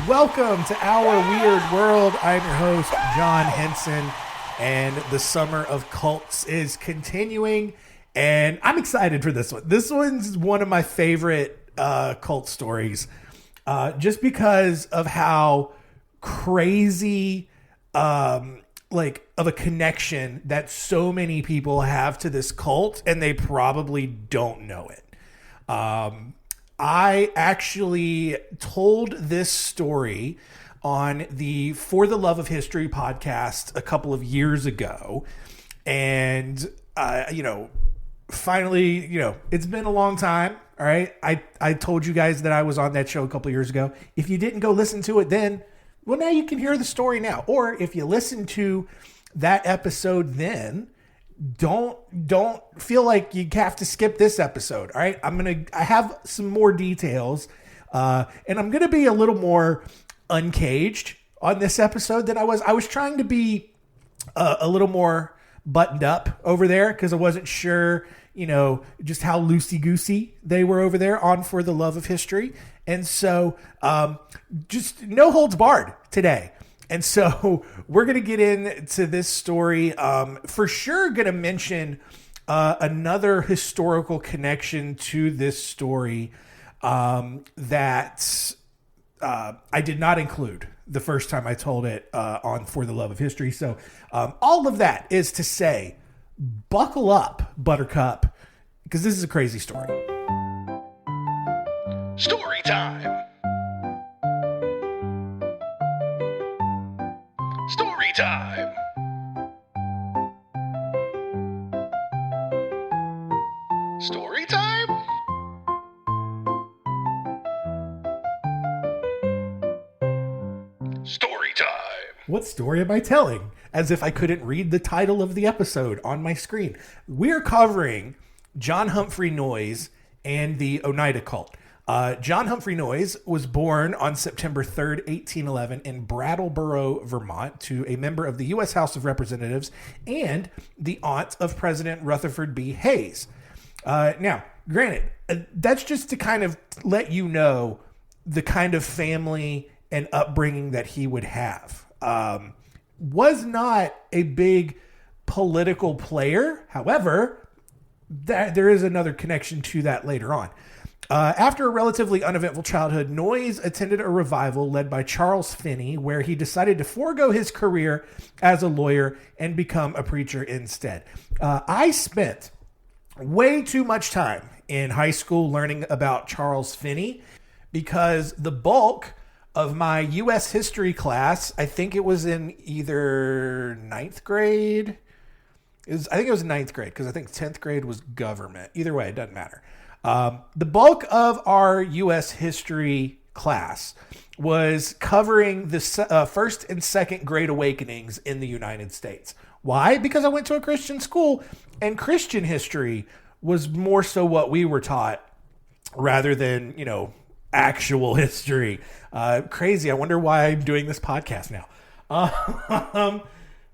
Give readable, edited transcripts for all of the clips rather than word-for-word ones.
Welcome to Our Weird World. I'm your host, John Henson, and the summer of cults is continuing, and I'm excited for this one. This one's one of my favorite cult stories, just because of how crazy, of a connection that so many people have to this cult, and they probably don't know it. I actually told this story on the For the Love of History podcast a couple of years ago. And, finally, it's been a long time. All right. I told you guys that I was on that show a couple of years ago. If you didn't go listen to it then, well, now you can hear the story now. Or if you listen to that episode then, don't feel like you have to skip this episode. All right. I have some more details, and I'm going to be a little more uncaged on this episode than I was trying to be a little more buttoned up over there, because I wasn't sure, just how loosey-goosey they were over there on For the Love of History. And so just no holds barred today. And so we're going to get into this story. For sure going to mention another historical connection to this story that I did not include the first time I told it on For the Love of History. So all of that is to say, buckle up, Buttercup, because this is a crazy story. Story time. Story time. Story time? Story time. What story am I telling? As if I couldn't read the title of the episode on my screen. We're covering John Humphrey Noyes and the Oneida cult. John Humphrey Noyes was born on September 3rd, 1811 in Brattleboro, Vermont, to a member of the U.S. House of Representatives and the aunt of President Rutherford B. Hayes. Now, granted, that's just to kind of let you know the kind of family and upbringing that he would have. Was not a big political player. However, there is another connection to that later on. After a relatively uneventful childhood, Noyes attended a revival led by Charles Finney, where he decided to forego his career as a lawyer and become a preacher instead. I spent way too much time in high school learning about Charles Finney, because the bulk of my U.S. history class, I think it was in either ninth grade. I think it was ninth grade, because I think 10th grade was government. Either way, it doesn't matter. The bulk of our U.S. history class was covering the first and second Great Awakenings in the United States. Why? Because I went to a Christian school, and Christian history was more so what we were taught rather than, actual history. Crazy. I wonder why I'm doing this podcast now.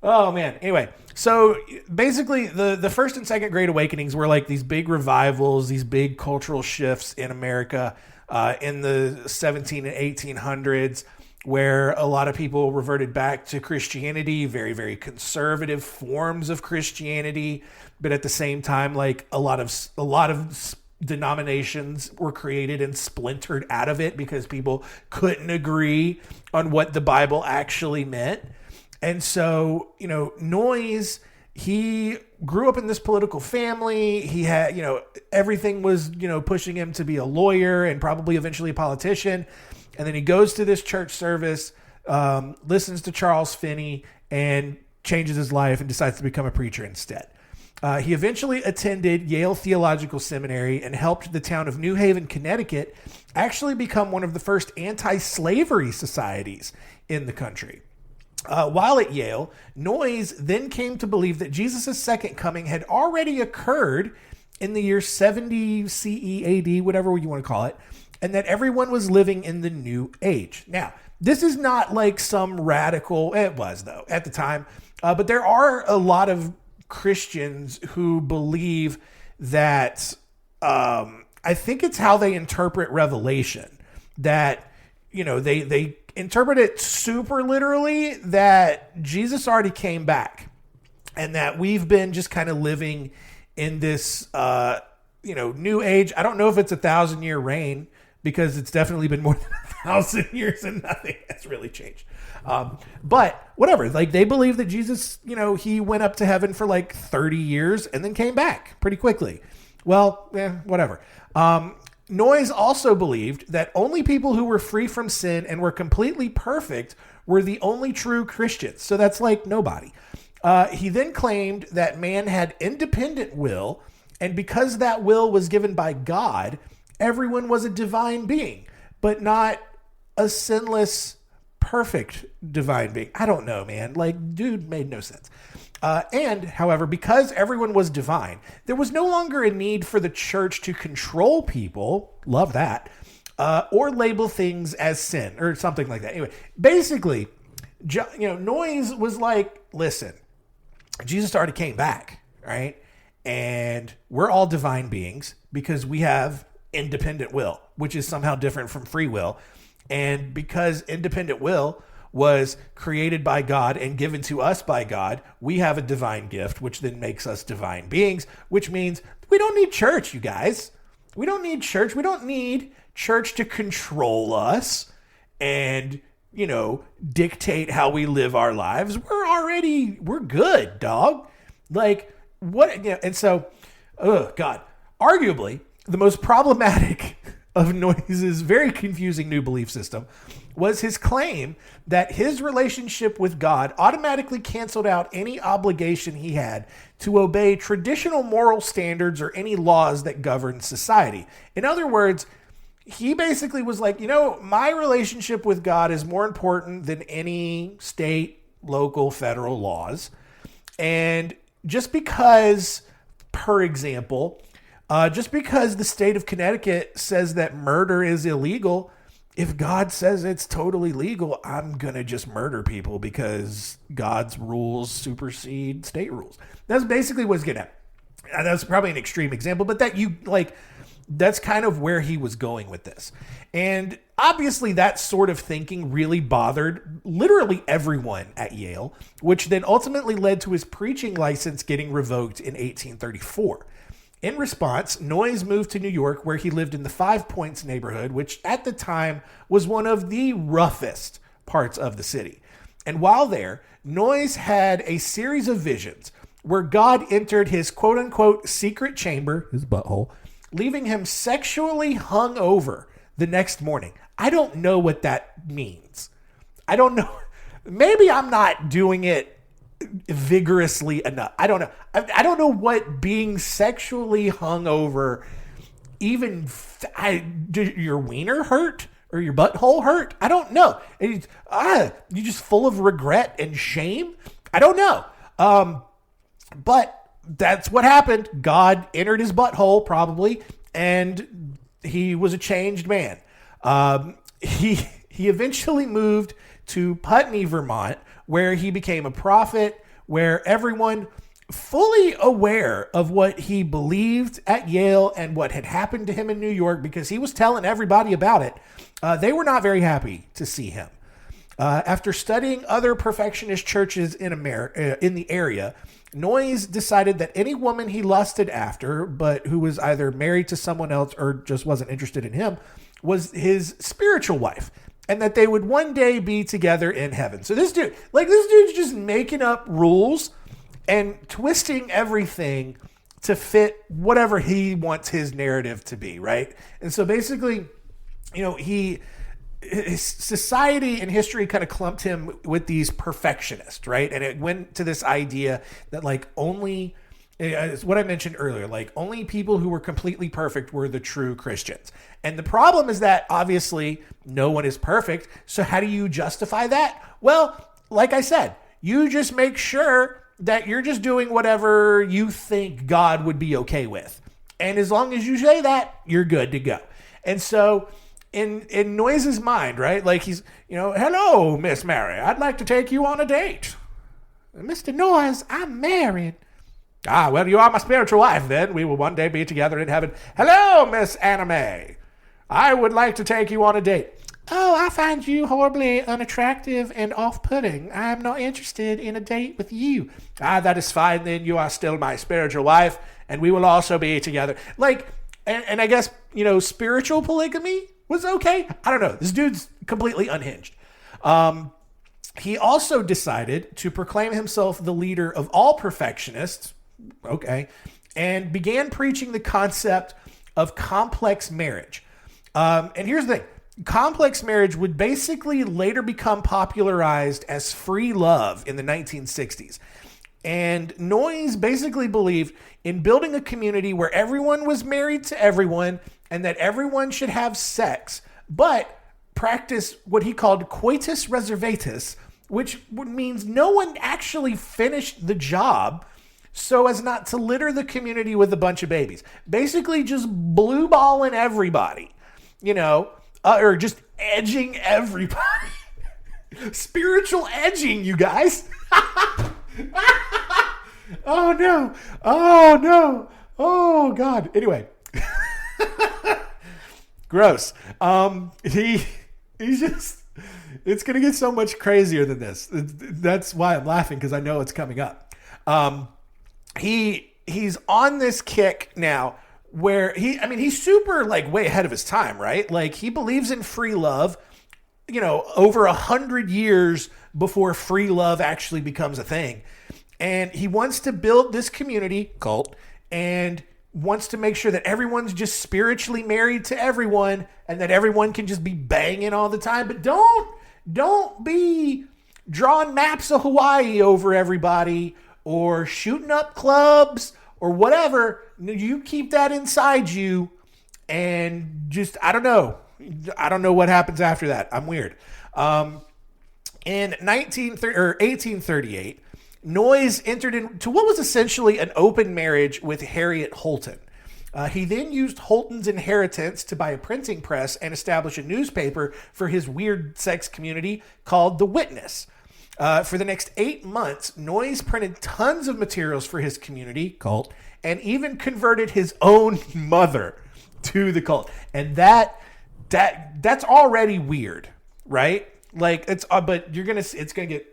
Oh, man. Anyway, so basically the first and second Great Awakenings were like these big revivals, these big cultural shifts in America in the 17 and 1800s, where a lot of people reverted back to Christianity, very, very conservative forms of Christianity. But at the same time, like a lot of denominations were created and splintered out of it because people couldn't agree on what the Bible actually meant. And so, Noyes, he grew up in this political family. He had, everything was, pushing him to be a lawyer and probably eventually a politician. And then he goes to this church service, listens to Charles Finney, and changes his life and decides to become a preacher instead. He eventually attended Yale Theological Seminary and helped the town of New Haven, Connecticut, actually become one of the first anti-slavery societies in the country. While at Yale, Noyes then came to believe that Jesus' second coming had already occurred in the year 70 CE AD, whatever you want to call it, and that everyone was living in the new age. Now, this is not like some radical, it was though at the time, but there are a lot of Christians who believe that, I think it's how they interpret Revelation, that they interpret it super literally that Jesus already came back and that we've been just kind of living in this, new age. I don't know if it's 1,000-year reign because it's definitely been more than 1,000 years and nothing has really changed. But whatever, like they believe that Jesus, he went up to heaven for like 30 years and then came back pretty quickly. Well, whatever. Noyes also believed that only people who were free from sin and were completely perfect were the only true Christians. So that's like nobody. He then claimed that man had independent will, and because that will was given by God, everyone was a divine being, but not a sinless, perfect divine being. I don't know, man. Like, dude, made no sense. However, because everyone was divine, there was no longer a need for the church to control people. Love that. Or label things as sin or something like that. Anyway, basically, Noyes was like, listen, Jesus already came back, right? And we're all divine beings because we have independent will, which is somehow different from free will. And because independent will was created by God and given to us by God, we have a divine gift, which then makes us divine beings, which means we don't need church, you guys. We don't need church. We don't need church to control us and, dictate how we live our lives. We're good, dog. Like, what? And so, God, arguably the most problematic of Noyes' very confusing new belief system was his claim that his relationship with God automatically canceled out any obligation he had to obey traditional moral standards or any laws that govern society. In other words, he basically was like, my relationship with God is more important than any state, local, federal laws. And just because, per example, just because the state of Connecticut says that murder is illegal, if God says it's totally legal, I'm going to just murder people because God's rules supersede state rules. That's basically what's getting at. That's probably an extreme example, but that's kind of where he was going with this. And obviously that sort of thinking really bothered literally everyone at Yale, which then ultimately led to his preaching license getting revoked in 1834. In response, Noyes moved to New York, where he lived in the Five Points neighborhood, which at the time was one of the roughest parts of the city. And while there, Noyes had a series of visions where God entered his quote-unquote secret chamber, his butthole, leaving him sexually hungover the next morning. I don't know what that means. I don't know. Maybe I'm not doing it vigorously enough. I don't know. I don't know what being sexually hungover even. Did your wiener hurt or your butthole hurt? I don't know. You just full of regret and shame. I don't know. But that's what happened. God entered his butthole probably, and he was a changed man. He eventually moved to Putney, Vermont, where he became a prophet, where everyone fully aware of what he believed at Yale and what had happened to him in New York, because he was telling everybody about it. They were not very happy to see him. After studying other perfectionist churches in the area, Noyes decided that any woman he lusted after, but who was either married to someone else or just wasn't interested in him, was his spiritual wife, and that they would one day be together in heaven. So this dude's just making up rules and twisting everything to fit whatever he wants his narrative to be, right? And so basically, his society and history kind of clumped him with these perfectionists, right? And it went to this idea that it's what I mentioned earlier, only people who were completely perfect were the true Christians. And the problem is that obviously no one is perfect. So how do you justify that? Well, like I said, you just make sure that you're just doing whatever you think God would be okay with. And as long as you say that, you're good to go. And so in Noyes' mind, right? He's, hello, Miss Mary, I'd like to take you on a date. Mr. Noyes, I'm married. Ah, well, you are my spiritual wife, then. We will one day be together in heaven. Hello, Miss Anna May. I would like to take you on a date. Oh, I find you horribly unattractive and off-putting. I am not interested in a date with you. Ah, that is fine then. You are still my spiritual wife, and we will also be together. Like, and I guess, spiritual polygamy was okay. I don't know. This dude's completely unhinged. He also decided to proclaim himself the leader of all perfectionists, okay, and began preaching the concept of complex marriage. And here's the thing. Complex marriage would basically later become popularized as free love in the 1960s. And Noyes basically believed in building a community where everyone was married to everyone and that everyone should have sex, but practice what he called coitus reservatus, which means no one actually finished the job so as not to litter the community with a bunch of babies. Basically just blue balling everybody, or just edging everybody. Spiritual edging, you guys. Oh no. Oh no. Oh God. Anyway. Gross. He's just, it's going to get so much crazier than this. That's why I'm laughing, because I know it's coming up. He's on this kick now where he's super way ahead of his time, right? Like, he believes in free love, over 100 years before free love actually becomes a thing. And he wants to build this community cult and wants to make sure that everyone's just spiritually married to everyone and that everyone can just be banging all the time. But don't be drawing maps of Hawaii over everybody or shooting up clubs or whatever. You keep that inside you, and just, I don't know what happens after that. I'm weird. In 1838, Noyes entered into what was essentially an open marriage with Harriet Holton. He then used Holton's inheritance to buy a printing press and establish a newspaper for his weird sex community called The Witness. For the next 8 months, Noyes printed tons of materials for his community cult and even converted his own mother to the cult. And that's already weird, right? Like, but it's gonna get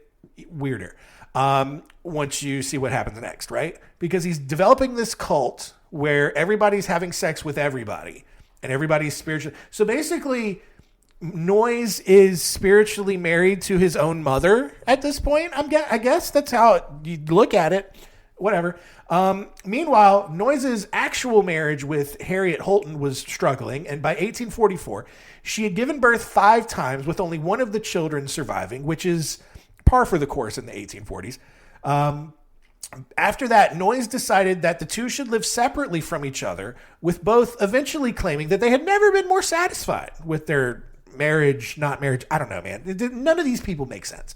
weirder once you see what happens next, right? Because he's developing this cult where everybody's having sex with everybody and everybody's spiritual. So basically, Noyes is spiritually married to his own mother at this point. I guess that's how you look at it. Whatever. Meanwhile, Noyes' actual marriage with Harriet Holton was struggling, and by 1844, she had given birth 5 times with only one of the children surviving, which is par for the course in the 1840s. After that, Noyes decided that the two should live separately from each other, with both eventually claiming that they had never been more satisfied with their marriage, not marriage. I don't know, man. None of these people make sense.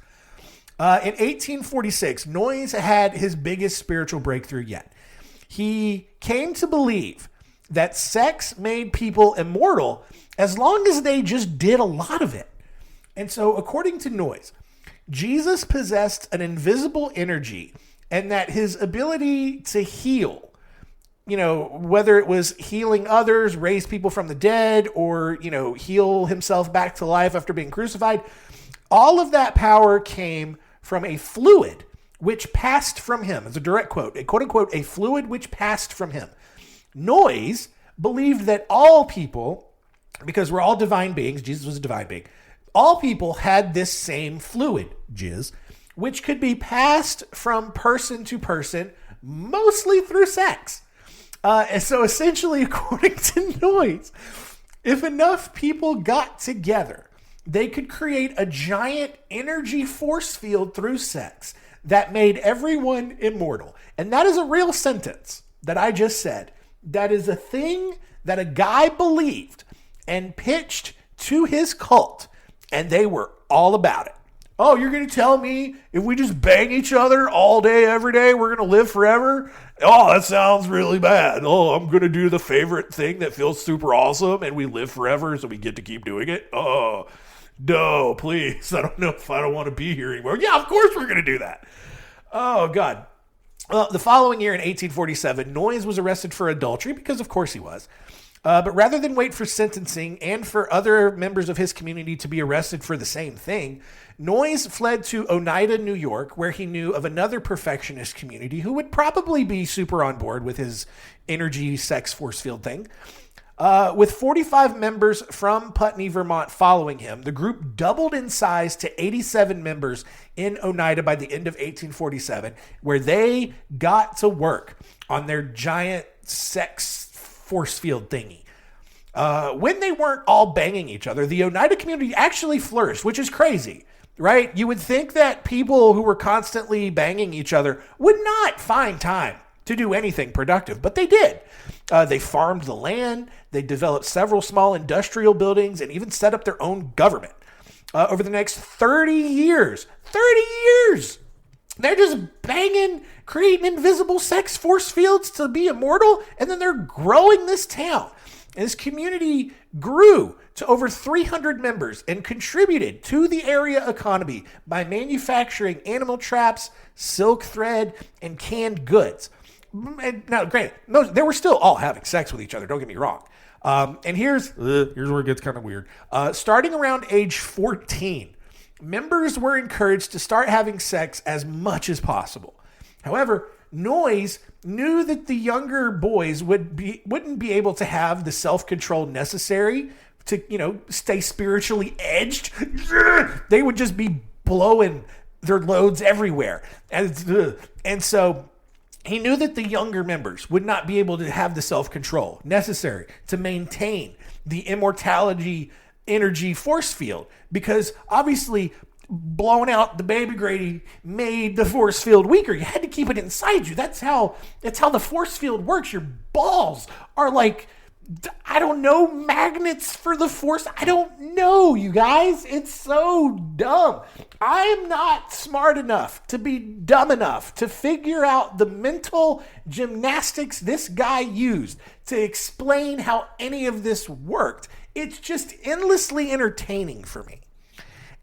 In 1846, Noyes had his biggest spiritual breakthrough yet. He came to believe that sex made people immortal as long as they just did a lot of it. And so, according to Noyes, Jesus possessed an invisible energy, and that his ability to heal, whether it was healing others, raise people from the dead, or, heal himself back to life after being crucified, all of that power came from a fluid which passed from him. It's a direct quote, a quote unquote, a fluid which passed from him. Noyes believed that all people, because we're all divine beings, Jesus was a divine being, all people had this same fluid, jizz, which could be passed from person to person, mostly through sex. And so essentially, according to Noyes, if enough people got together, they could create a giant energy force field through sex that made everyone immortal. And that is a real sentence that I just said. That is a thing that a guy believed and pitched to his cult, and they were all about it. Oh, you're going to tell me if we just bang each other all day, every day, we're going to live forever? Oh, that sounds really bad. Oh, I'm going to do the favorite thing that feels super awesome and we live forever so we get to keep doing it? Oh, no, please. I don't know if I don't want to be here anymore. Yeah, of course we're going to do that. Oh, God. Well, the following year in 1847, Noyes was arrested for adultery because of course he was. But rather than wait for sentencing and for other members of his community to be arrested for the same thing, Noyes fled to Oneida, New York, where he knew of another perfectionist community who would probably be super on board with his energy sex force field thing. With 45 members from Putney, Vermont following him, the group doubled in size to 87 members in Oneida by the end of 1847, where they got to work on their giant sex force field thingy. When they weren't all banging each other, the Oneida community actually flourished, which is crazy, right? You would think that people who were constantly banging each other would not find time to do anything productive, but they did. They farmed the land, they developed several small industrial buildings, and even set up their own government. Over the next 30 years, they're just banging, creating invisible sex force fields to be immortal, and then they're growing this town. And this community grew to over 300 members and contributed to the area economy by manufacturing animal traps, silk thread, and canned goods. Now, granted, they were still all having sex with each other, don't get me wrong. And here's where it gets kind of weird. Starting around age 14, members were encouraged to start having sex as much as possible. However, Noyes knew that the younger boys wouldn't be able to have the self-control necessary to, stay spiritually edged. They would just be blowing their loads everywhere. And so he knew that the younger members would not be able to have the self-control necessary to maintain the immortality energy force field, because obviously blowing out the baby Grady made the force field weaker. You had to keep it inside you. That's how the force field works. Your balls are like, I don't know, magnets for the force. I don't know, you guys. It's so dumb. I am not smart enough to be dumb enough to figure out the mental gymnastics this guy used to explain how any of this worked. It's just endlessly entertaining for me.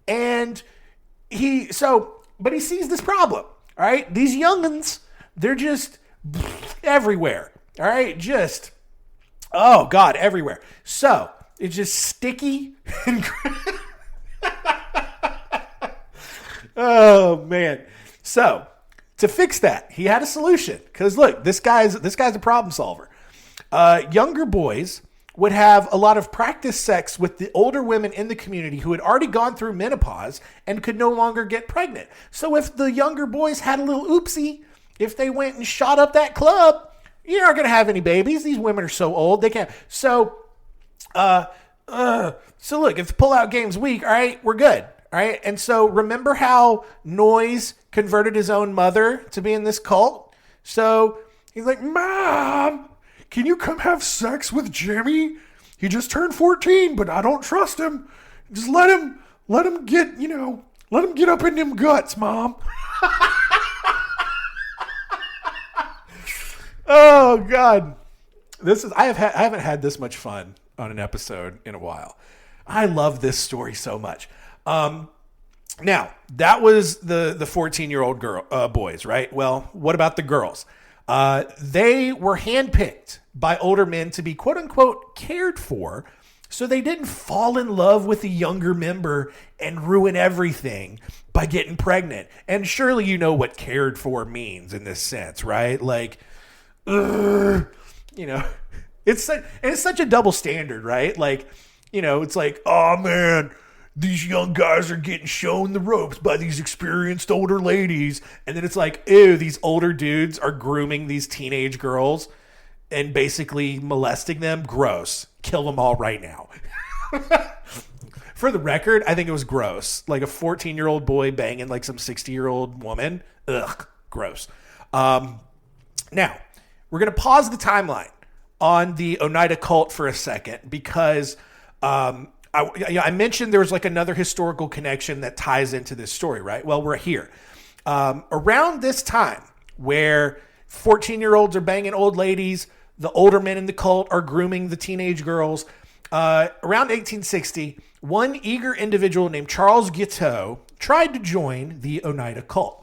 And but he sees this problem, all right? These youngins, they're just everywhere, all right? Just, oh God, everywhere. So it's just sticky and oh man. So to fix that, he had a solution, because look, this guy's a problem solver. Younger boys would have a lot of practice sex with the older women in the community who had already gone through menopause and could no longer get pregnant. So if the younger boys had a little oopsie, if they went and shot up that club, you aren't going to have any babies. These women are so old, they can't. So look, if the pullout game's weak, all right, we're good. All right. And so remember how Noyes converted his own mother to be in this cult? So he's like, Mom, can you come have sex with Jimmy? He just turned 14, but I don't trust him. Just let him get, let him get up in them guts, Mom. Oh God. I haven't had this much fun on an episode in a while. I love this story so much. Now that was the 14-year-old boys, right? Well, what about the girls? They were handpicked by older men to be quote unquote cared for, so they didn't fall in love with the younger member and ruin everything by getting pregnant. And surely you know what cared for means in this sense, right? Like, it's such a double standard, right? Like, it's like, oh man, these young guys are getting shown the ropes by these experienced older ladies. And then it's like, ew, these older dudes are grooming these teenage girls and basically molesting them. Gross. Kill them all right now. For the record, I think it was gross. Like a 14-year-old boy banging like some 60-year-old woman. Ugh, gross. Now, we're going to pause the timeline on the Oneida cult for a second because I mentioned there was like another historical connection that ties into this story, right? Well, we're here. Around this time where 14-year-olds are banging old ladies, the older men in the cult are grooming the teenage girls. Around 1860, one eager individual named Charles Guiteau tried to join the Oneida cult.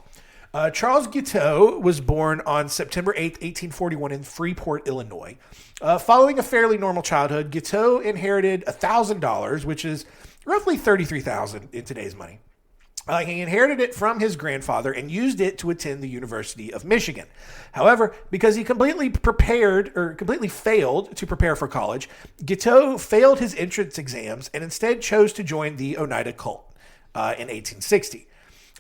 Charles Guiteau was born on September 8th, 1841 in Freeport, Illinois. Following a fairly normal childhood, Guiteau inherited $1,000, which is roughly $33,000 in today's money. He inherited it from his grandfather and used it to attend the University of Michigan. However, because he completely failed to prepare for college, Guiteau failed his entrance exams and instead chose to join the Oneida cult in 1860.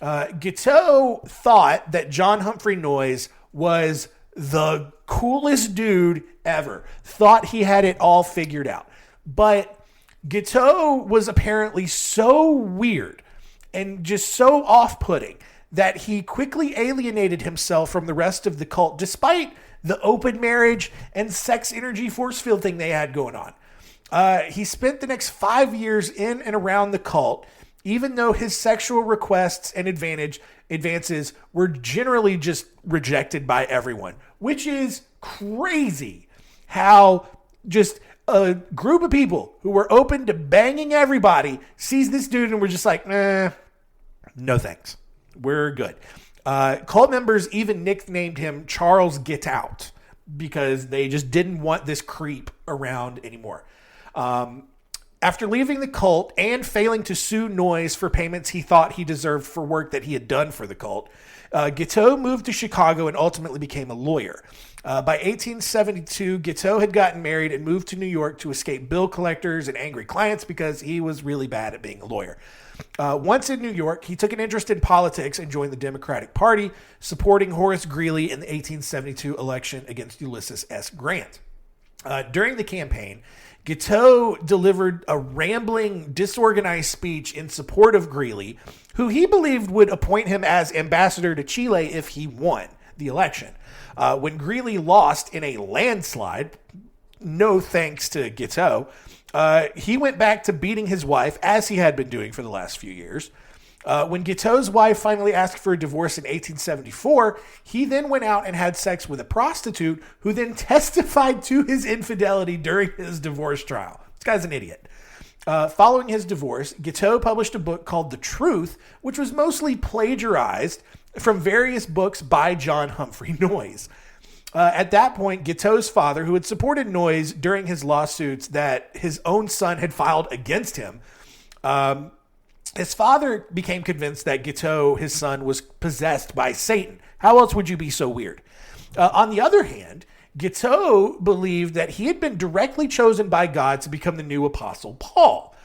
Guiteau thought that John Humphrey Noyes was the coolest dude ever, thought he had it all figured out. But Guiteau was apparently so weird and just so off-putting that he quickly alienated himself from the rest of the cult, despite the open marriage and sex energy force field thing they had going on. He spent the next 5 years in and around the cult, even though his sexual requests and advances were generally just rejected by everyone, which is crazy how just a group of people who were open to banging everybody sees this dude and we're just like, no thanks. We're good. Cult members even nicknamed him Charles Guiteau because they just didn't want this creep around anymore. After leaving the cult and failing to sue Noyes for payments he thought he deserved for work that he had done for the cult, Guiteau moved to Chicago and ultimately became a lawyer. By 1872, Guiteau had gotten married and moved to New York to escape bill collectors and angry clients because he was really bad at being a lawyer. Once in New York, he took an interest in politics and joined the Democratic Party, supporting Horace Greeley in the 1872 election against Ulysses S. Grant. During the campaign, Guiteau delivered a rambling, disorganized speech in support of Greeley, who he believed would appoint him as ambassador to Chile if he won the election. When Greeley lost in a landslide, no thanks to Guiteau, he went back to beating his wife, as he had been doing for the last few years. When Guiteau's wife finally asked for a divorce in 1874, he then went out and had sex with a prostitute who then testified to his infidelity during his divorce trial. This guy's an idiot. Following his divorce, Guiteau published a book called The Truth, which was mostly plagiarized from various books by John Humphrey Noyes. At that point, Guiteau's father, who had supported Noyes during his lawsuits that his own son had filed against him, his father became convinced that Guiteau, his son, was possessed by Satan. How else would you be so weird? On the other hand, Guiteau believed that he had been directly chosen by God to become the new Apostle Paul.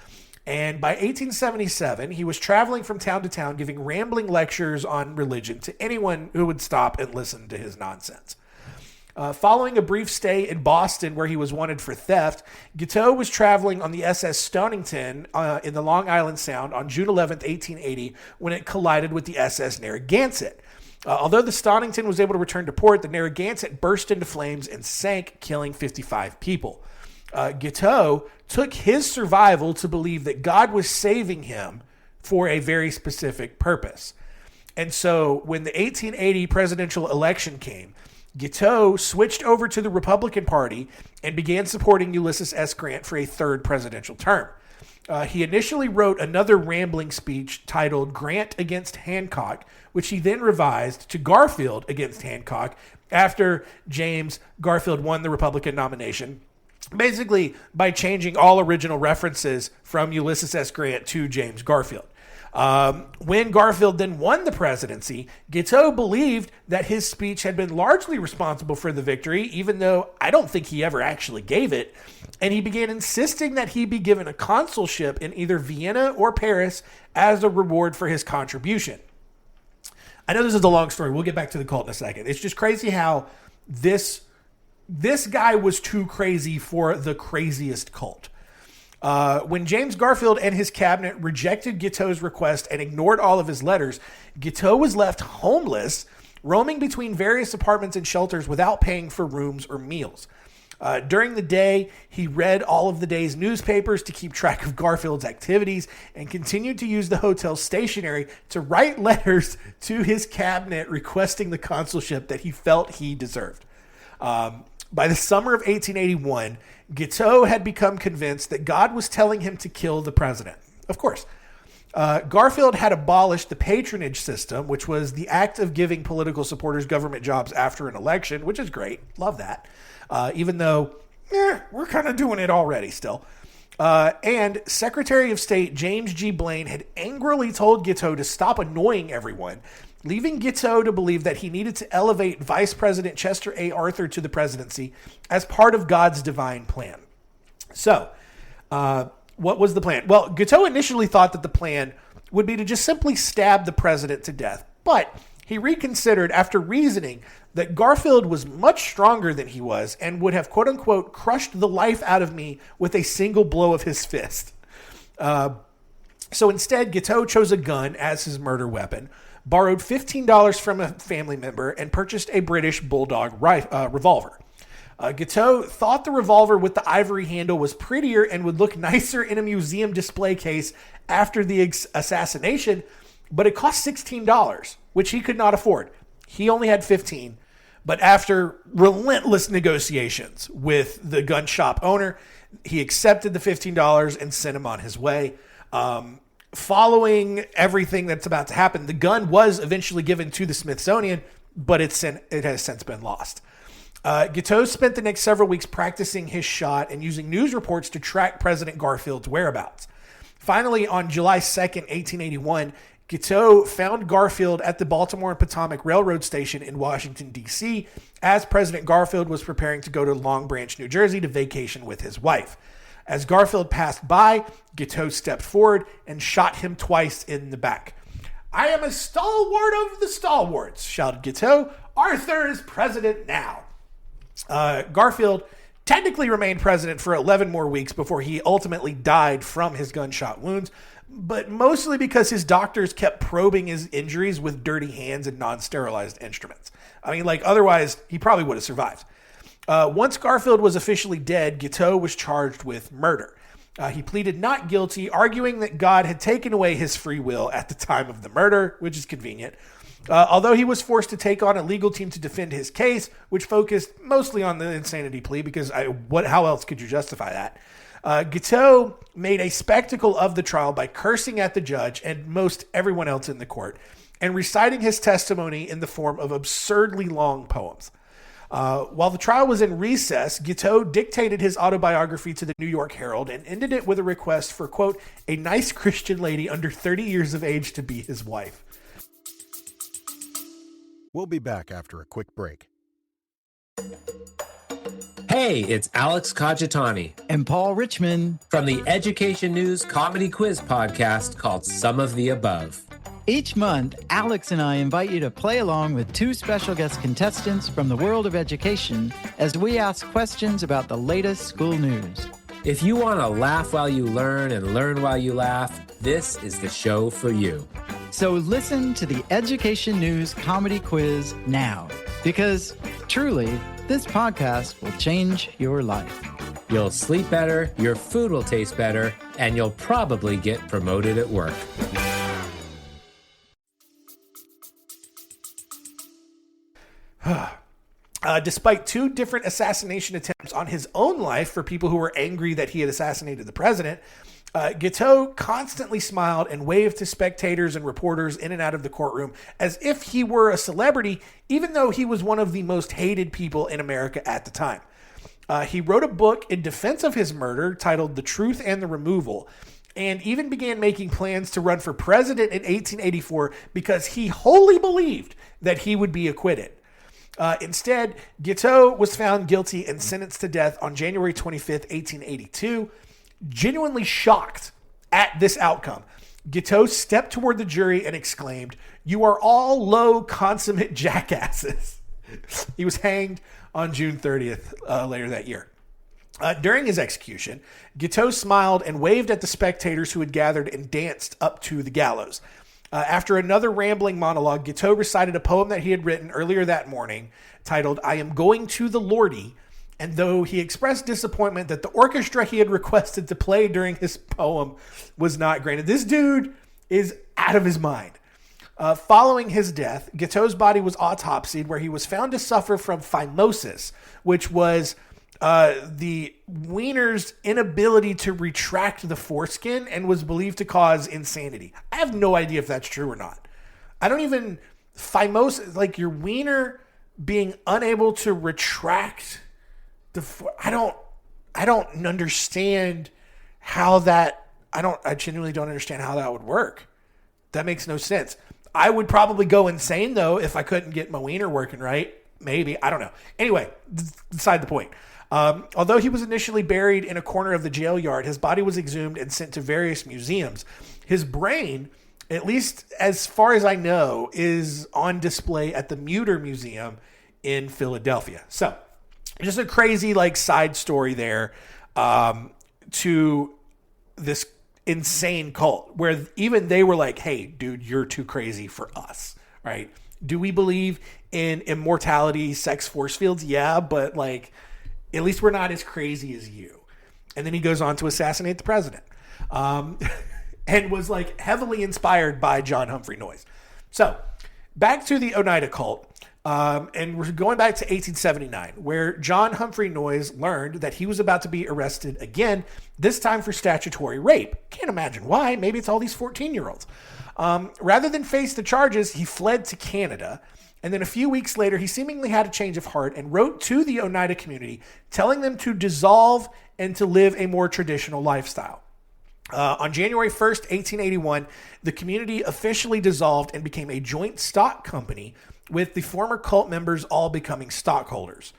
And by 1877, he was traveling from town to town giving rambling lectures on religion to anyone who would stop and listen to his nonsense. Following a brief stay in Boston where he was wanted for theft, Guiteau was traveling on the SS Stonington in the Long Island Sound on June 11th, 1880, when it collided with the SS Narragansett. Although the Stonington was able to return to port, the Narragansett burst into flames and sank, killing 55 people. Guiteau took his survival to believe that God was saving him for a very specific purpose. And so when the 1880 presidential election came, Guiteau switched over to the Republican Party and began supporting Ulysses S. Grant for a third presidential term. He initially wrote another rambling speech titled Grant Against Hancock, which he then revised to Garfield Against Hancock after James Garfield won the Republican nomination, basically by changing all original references from Ulysses S. Grant to James Garfield. When Garfield then won the presidency, Guiteau believed that his speech had been largely responsible for the victory, even though I don't think he ever actually gave it, and he began insisting that he be given a consulship in either Vienna or Paris as a reward for his contribution. I know this is a long story. We'll get back to the cult in a second. It's just crazy how this guy was too crazy for the craziest cult. When James Garfield and his cabinet rejected Guiteau's request and ignored all of his letters, Guiteau was left homeless, roaming between various apartments and shelters without paying for rooms or meals. During the day, he read all of the day's newspapers to keep track of Garfield's activities and continued to use the hotel's stationery to write letters to his cabinet requesting the consulship that he felt he deserved. By the summer of 1881, Guiteau had become convinced that God was telling him to kill the president. Of course. Garfield had abolished the patronage system, which was the act of giving political supporters government jobs after an election, which is great. Love that. Even though we're kind of doing it already still. And Secretary of State James G. Blaine had angrily told Guiteau to stop annoying everyone, leaving Guiteau to believe that he needed to elevate Vice President Chester A. Arthur to the presidency as part of God's divine plan. So, what was the plan? Well, Guiteau initially thought that the plan would be to just simply stab the president to death, but he reconsidered after reasoning that Garfield was much stronger than he was and would have, quote unquote, crushed the life out of me with a single blow of his fist. So instead, Guiteau chose a gun as his murder weapon, borrowed $15 from a family member, and purchased a British Bulldog revolver. Guiteau thought the revolver with the ivory handle was prettier and would look nicer in a museum display case after the assassination, but it cost $16, which he could not afford. He only had $15, but after relentless negotiations with the gun shop owner, he accepted the $15 and sent him on his way. Following everything that's about to happen, the gun was eventually given to the Smithsonian, but it has since been lost. Guiteau spent the next several weeks practicing his shot and using news reports to track President Garfield's whereabouts. Finally, on July 2nd, 1881, Guiteau found Garfield at the Baltimore and Potomac Railroad Station in Washington, D.C., as President Garfield was preparing to go to Long Branch, New Jersey to vacation with his wife. As Garfield passed by, Guiteau stepped forward and shot him twice in the back. "I am a stalwart of the stalwarts," shouted Guiteau. "Arthur is president now." Garfield technically remained president for 11 more weeks before he ultimately died from his gunshot wounds, but mostly because his doctors kept probing his injuries with dirty hands and non-sterilized instruments. I mean, otherwise, he probably would have survived. Once Garfield was officially dead, Guiteau was charged with murder. He pleaded not guilty, arguing that God had taken away his free will at the time of the murder, which is convenient. Although he was forced to take on a legal team to defend his case, which focused mostly on the insanity plea, because how else could you justify that? Guiteau made a spectacle of the trial by cursing at the judge and most everyone else in the court, and reciting his testimony in the form of absurdly long poems. While the trial was in recess, Guiteau dictated his autobiography to the New York Herald and ended it with a request for, quote, "a nice Christian lady under 30 years of age to be his wife." We'll be back after a quick break. Hey, it's Alex Caggiatani and Paul Richmond from the Education News Comedy Quiz podcast called Some of the Above. Each month, Alex and I invite you to play along with two special guest contestants from the world of education as we ask questions about the latest school news. If you want to laugh while you learn and learn while you laugh, this is the show for you. So listen to the Education News Comedy Quiz now, because truly, this podcast will change your life. You'll sleep better, your food will taste better, and you'll probably get promoted at work. Despite two different assassination attempts on his own life for people who were angry that he had assassinated the president, Guiteau constantly smiled and waved to spectators and reporters in and out of the courtroom as if he were a celebrity, even though he was one of the most hated people in America at the time. He wrote a book in defense of his murder titled The Truth and the Removal, and even began making plans to run for president in 1884 because he wholly believed that he would be acquitted. Instead, Guiteau was found guilty and sentenced to death on January 25th, 1882. Genuinely shocked at this outcome, Guiteau stepped toward the jury and exclaimed, "You are all low, consummate jackasses." He was hanged on June 30th later that year. During his execution, Guiteau smiled and waved at the spectators who had gathered and danced up to the gallows. After another rambling monologue, Guiteau recited a poem that he had written earlier that morning titled, "I am going to the Lordy," and though he expressed disappointment that the orchestra he had requested to play during his poem was not granted. This dude is out of his mind. Following his death, Guiteau's body was autopsied, where he was found to suffer from phimosis, which was the wiener's inability to retract the foreskin and was believed to cause insanity. I have no idea if that's true or not. I don't even phimosis, like your wiener being unable to retract I don't understand how that. I genuinely don't understand how that would work. That makes no sense. I would probably go insane though if I couldn't get my wiener working right. Maybe. I don't know. Anyway, beside the point. Although he was initially buried in a corner of the jail yard, his body was exhumed and sent to various museums. His brain, at least as far as I know, is on display at the Mutter Museum in Philadelphia. So, just a crazy side story there to this insane cult where even they were like, hey, dude, you're too crazy for us, right? Do we believe in immortality, sex force fields? Yeah, but at least we're not as crazy as you. And then he goes on to assassinate the president and was heavily inspired by John Humphrey Noyes. So back to the Oneida cult. And we're going back to 1879, where John Humphrey Noyes learned that he was about to be arrested again, this time for statutory rape. Can't imagine why. Maybe it's all these 14-year-olds. Rather than face the charges, he fled to Canada. And then a few weeks later, he seemingly had a change of heart and wrote to the Oneida community, telling them to dissolve and to live a more traditional lifestyle. On January 1st, 1881, the community officially dissolved and became a joint stock company, with the former cult members all becoming stockholders.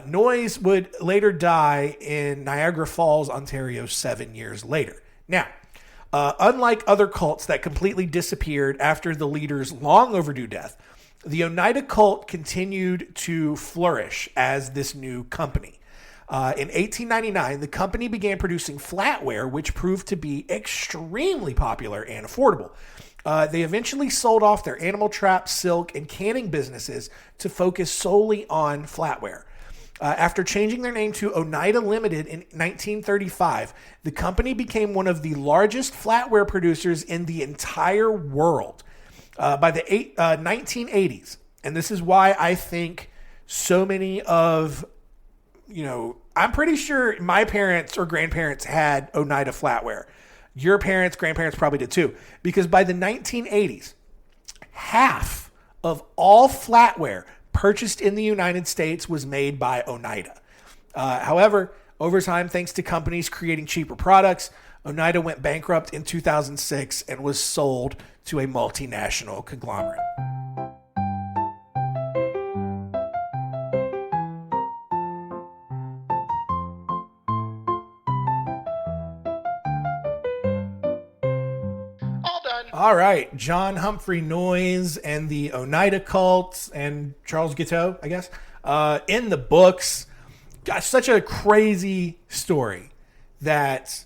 Noyes would later die in Niagara Falls, Ontario, 7 years later. Now, unlike other cults that completely disappeared after the leader's long overdue death, the Oneida cult continued to flourish as this new company. In 1899, the company began producing flatware, which proved to be extremely popular and affordable. They eventually sold off their animal trap, silk, and canning businesses to focus solely on flatware. After changing their name to Oneida Limited in 1935, the company became one of the largest flatware producers in the entire world. By the 1980s, and this is why I think so many of, I'm pretty sure my parents or grandparents had Oneida flatware. Your parents, grandparents probably did too. Because by the 1980s, half of all flatware purchased in the United States was made by Oneida. However, over time, thanks to companies creating cheaper products, Oneida went bankrupt in 2006 and was sold to a multinational conglomerate. All right, John Humphrey Noyes and the Oneida cult and Charles Guiteau, I guess, in the books. Got such a crazy story that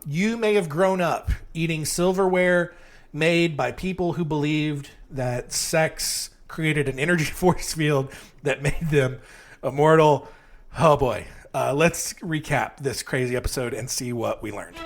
you may have grown up eating silverware made by people who believed that sex created an energy force field that made them immortal. Oh boy. Let's recap this crazy episode and see what we learned.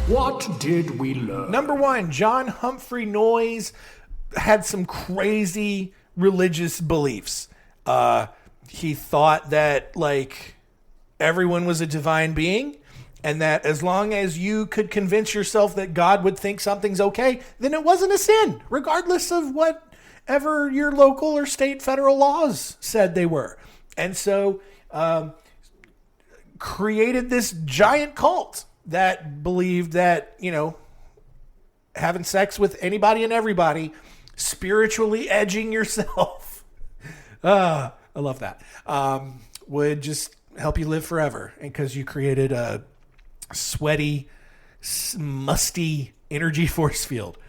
What did we learn? Number one, John Humphrey Noyes had some crazy religious beliefs. He thought that everyone was a divine being, and that as long as you could convince yourself that God would think something's okay, then it wasn't a sin, regardless of whatever your local or state federal laws said they were. And so created this giant cult that believed that, having sex with anybody and everybody, spiritually edging yourself, I love that, would just help you live forever. And because you created a sweaty, musty energy force field,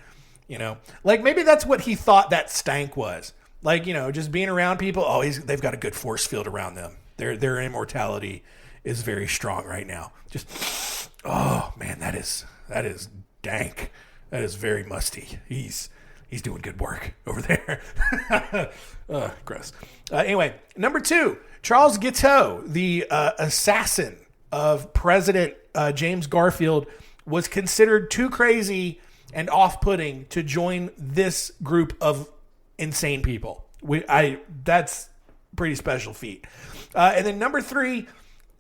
maybe that's what he thought that stank was. Like, just being around people. Oh, they've got a good force field around them. Their immortality is very strong right now. Just, oh man, that is dank. That is very musty. He's doing good work over there. Gross. Anyway, number 2, Charles Guiteau, the assassin of President James Garfield, was considered too crazy and off-putting to join this group of insane people. That's a pretty special feat. And then number 3,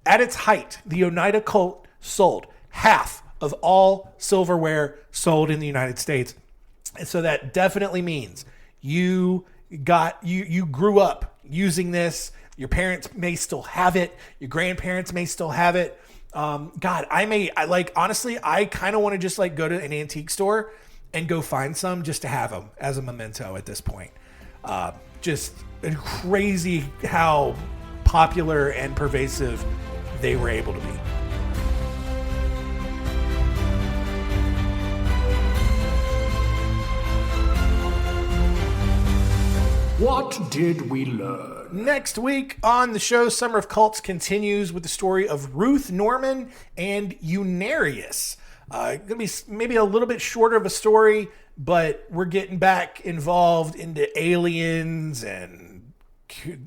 at its height, the Oneida cult sold half of all silverware sold in the United States. And so that definitely means you grew up using this. Your parents may still have it. Your grandparents may still have it. Honestly, I kind of want to just like go to an antique store and go find some just to have them as a memento at this point. Just crazy how popular and pervasive they were able to be. What did we learn? Next week on the show, Summer of Cults continues with the story of Ruth Norman and Unarius. Going to be maybe a little bit shorter of a story, but we're getting back involved into aliens and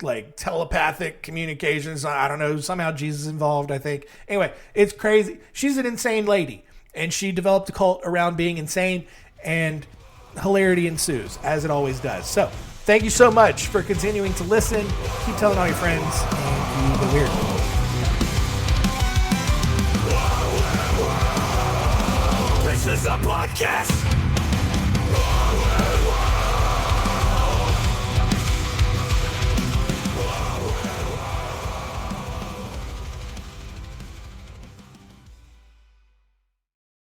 like telepathic communications. I don't know. Somehow Jesus is involved, I think. Anyway, it's crazy. She's an insane lady, and she developed a cult around being insane, and hilarity ensues, as it always does. So, thank you so much for continuing to listen. Keep telling all your friends, and keep it weird. This is a podcast